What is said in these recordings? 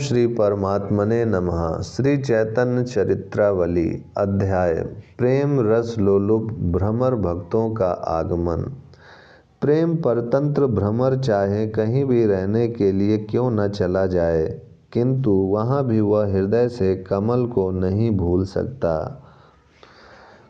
श्री परमात्मने नमः। श्री चैतन्य चरित्रावली अध्याय प्रेम रस लोलुप भ्रमर भक्तों का आगमन। प्रेम परतंत्र भ्रमर चाहे कहीं भी रहने के लिए क्यों न चला जाए, किंतु वहाँ भी वह हृदय से कमल को नहीं भूल सकता।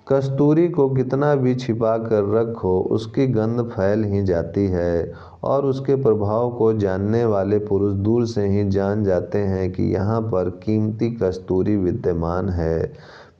कस्तूरी को कितना भी छिपा कर रखो, उसकी गंध फैल ही जाती है और उसके प्रभाव को जानने वाले पुरुष दूर से ही जान जाते हैं कि यहाँ पर कीमती कस्तूरी विद्यमान है।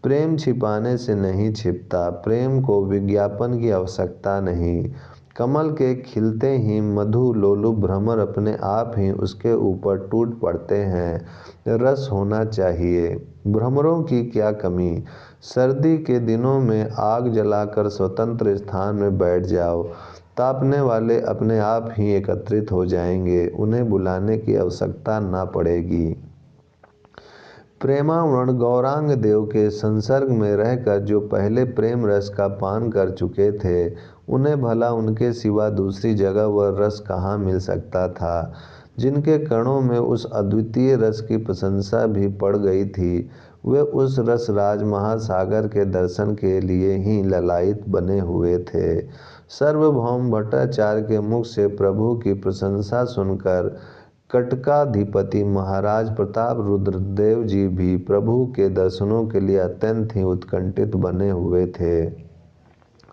प्रेम छिपाने से नहीं छिपता, प्रेम को विज्ञापन की आवश्यकता नहीं। कमल के खिलते ही मधु लोलुप भ्रमर अपने आप ही उसके ऊपर टूट पड़ते हैं। रस होना चाहिए, भ्रमरों की क्या कमी। सर्दी के दिनों में आग जलाकर स्वतंत्र स्थान में बैठ जाओ, तापने वाले अपने आप ही एकत्रित हो जाएंगे, उन्हें बुलाने की आवश्यकता ना पड़ेगी। प्रेमावण गौरांग देव के संसर्ग में रहकर जो पहले प्रेम रस का पान कर चुके थे, उन्हें भला उनके सिवा दूसरी जगह वह रस कहाँ मिल सकता था। जिनके कणों में उस अद्वितीय रस की प्रशंसा भी पड़ गई थी, वे उस रस राज महासागर के दर्शन के लिए ही ललायित बने हुए थे। सार्वभौम भट्टाचार्य के मुख से प्रभु की प्रशंसा सुनकर कटकाधिपति महाराज प्रताप रुद्रदेव जी भी प्रभु के दर्शनों के लिए अत्यंत ही उत्कंठित बने हुए थे।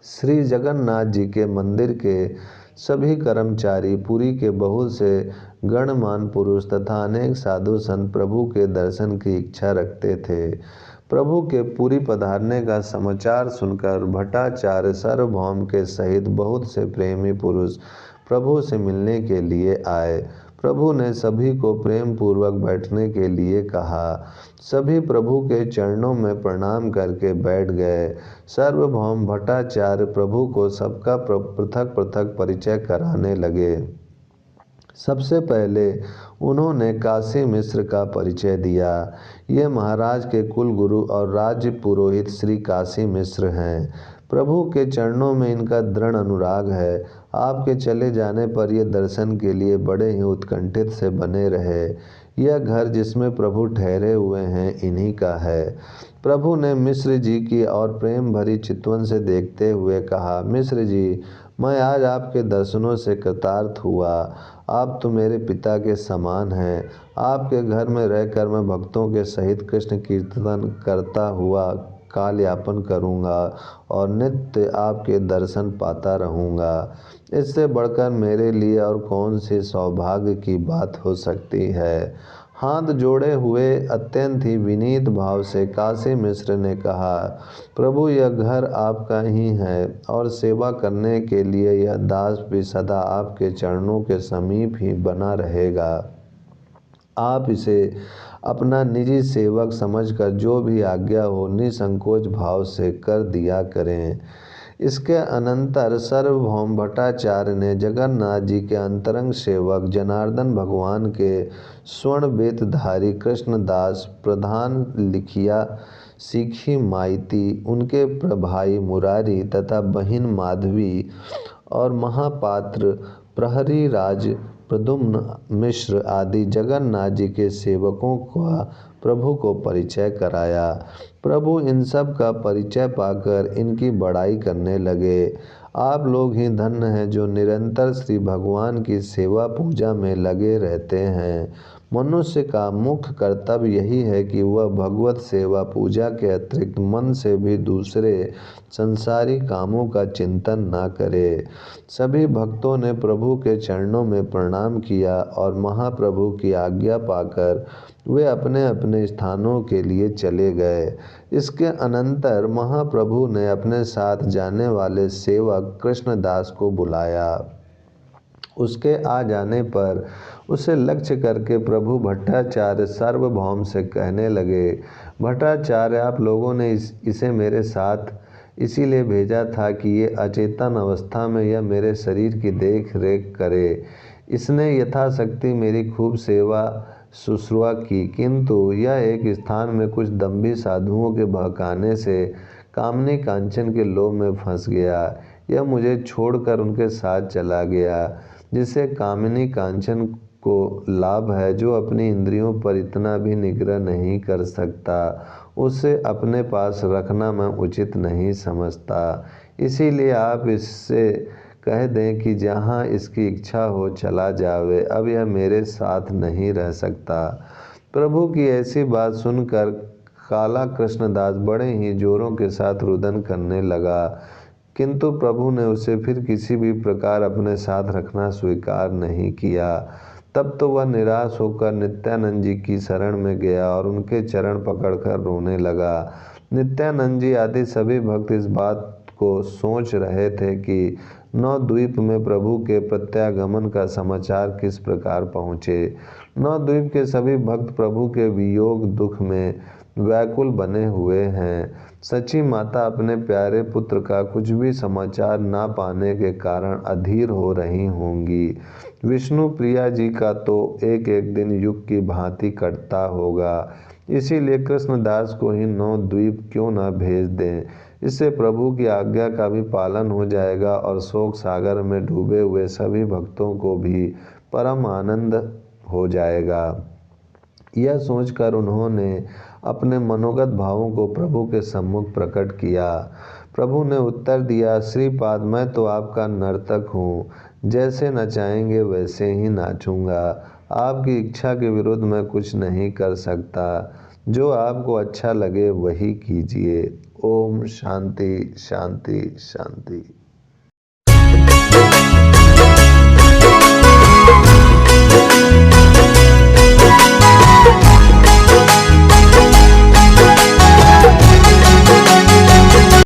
श्री जगन्नाथ जी के मंदिर के सभी कर्मचारी, पुरी के बहुत से गणमान्य पुरुष तथा अनेक साधु संत प्रभु के दर्शन की इच्छा रखते थे। प्रभु के पुरी पधारने का समाचार सुनकर भट्टाचार्य सार्वभौम के सहित बहुत से प्रेमी पुरुष प्रभु से मिलने के लिए आए। प्रभु ने सभी को प्रेम पूर्वक बैठने के लिए कहा। सभी प्रभु के चरणों में प्रणाम करके बैठ गए। सार्वभौम भट्टाचार्य प्रभु को सबका पृथक पृथक परिचय कराने लगे। सबसे पहले उन्होंने काशी मिश्र का परिचय दिया। ये महाराज के कुल गुरु और राज्य पुरोहित श्री काशी मिश्र हैं। प्रभु के चरणों में इनका दृढ़ अनुराग है। आपके चले जाने पर ये दर्शन के लिए बड़े ही उत्कंठित से बने रहे। यह घर जिसमें प्रभु ठहरे हुए हैं, इन्हीं का है। प्रभु ने मिश्र जी की और प्रेम भरी चितवन से देखते हुए कहा, मिश्र जी, मैं आज आपके दर्शनों से कृतार्थ हुआ। आप तो मेरे पिता के समान हैं। आपके घर में रहकर मैं भक्तों के सहित कृष्ण कीर्तन करता हुआ काल यापन करूँगा और नित्य आपके दर्शन पाता रहूँगा। इससे बढ़कर मेरे लिए और कौन सी सौभाग्य की बात हो सकती है। हाथ जोड़े हुए अत्यंत ही विनीत भाव से काशी मिश्र ने कहा, प्रभु, यह घर आपका ही है और सेवा करने के लिए यह दास भी सदा आपके चरणों के समीप ही बना रहेगा। आप इसे अपना निजी सेवक समझकर जो भी आज्ञा हो निसंकोच भाव से कर दिया करें। इसके अनंतर सार्वभौम भट्टाचार्य ने जगन्नाथ जी के अंतरंग सेवक जनार्दन भगवान के स्वर्ण बेतधारी कृष्णदास प्रधान लिखिया सीखी माइती, उनके प्रभाई मुरारी तथा बहिन माधवी और महापात्र प्रहरी राज प्रद्युम्न मिश्र आदि जगन्नाथ जी के सेवकों का प्रभु को परिचय कराया। प्रभु इन सब का परिचय पाकर इनकी बड़ाई करने लगे। आप लोग ही धन्य हैं जो निरंतर श्री भगवान की सेवा पूजा में लगे रहते हैं। मनुष्य का मुख्य कर्तव्य यही है कि वह भगवत सेवा पूजा के अतिरिक्त मन से भी दूसरे संसारी कामों का चिंतन ना करे। सभी भक्तों ने प्रभु के चरणों में प्रणाम किया और महाप्रभु की आज्ञा पाकर वे अपने अपने स्थानों के लिए चले गए। इसके अनंतर महाप्रभु ने अपने साथ जाने वाले सेवक कृष्णदास को बुलाया। उसके आ जाने पर उसे लक्ष्य करके प्रभु भट्टाचार्य सार्वभौम से कहने लगे, भट्टाचार्य, आप लोगों ने इसे मेरे साथ इसीलिए भेजा था कि ये अचेतन अवस्था में यह मेरे शरीर की देख रेख करे। इसने यथाशक्ति मेरी खूब सेवा शुश्रूषा की, किंतु यह एक स्थान में कुछ दम्भी साधुओं के बहकाने से कामनी कांचन के लोभ में फंस गया। यह मुझे छोड़कर उनके साथ चला गया, जिससे कामिनी कांचन को लाभ है जो अपनी इंद्रियों पर इतना भी निग्रह नहीं कर सकता, उसे अपने पास रखना मैं उचित नहीं समझता। इसीलिए आप इससे कह दें कि जहाँ इसकी इच्छा हो चला जावे, अब यह मेरे साथ नहीं रह सकता। प्रभु की ऐसी बात सुनकर काला कृष्णदास बड़े ही जोरों के साथ रुदन करने लगा, किंतु प्रभु ने उसे फिर किसी भी प्रकार अपने साथ रखना स्वीकार नहीं किया। तब तो वह निराश होकर नित्यानंद जी की शरण में गया और उनके चरण पकड़कर रोने लगा। नित्यानंद जी आदि सभी भक्त इस बात को सोच रहे थे कि नवद्वीप में प्रभु के प्रत्यागमन का समाचार किस प्रकार पहुँचे। नवद्वीप के सभी भक्त प्रभु के वियोग दुख में व्याकुल बने हुए हैं। सची माता अपने प्यारे पुत्र का कुछ भी समाचार ना पाने के कारण अधीर हो रही होंगी। विष्णु प्रिया जी का तो एक एक दिन युग की भांति कटता होगा। इसीलिए कृष्णदास को ही नवद्वीप क्यों न भेज दें। इससे प्रभु की आज्ञा का भी पालन हो जाएगा और शोक सागर में डूबे हुए सभी भक्तों को भी परम आनंद हो जाएगा। यह सोचकर उन्होंने अपने मनोगत भावों को प्रभु के सम्मुख प्रकट किया। प्रभु ने उत्तर दिया, श्रीपाद, मैं तो आपका नर्तक हूँ, जैसे नचाएंगे वैसे ही नाचूंगा। आपकी इच्छा के विरुद्ध मैं कुछ नहीं कर सकता। जो आपको अच्छा लगे वही कीजिए। ओम शांति शांति शांति।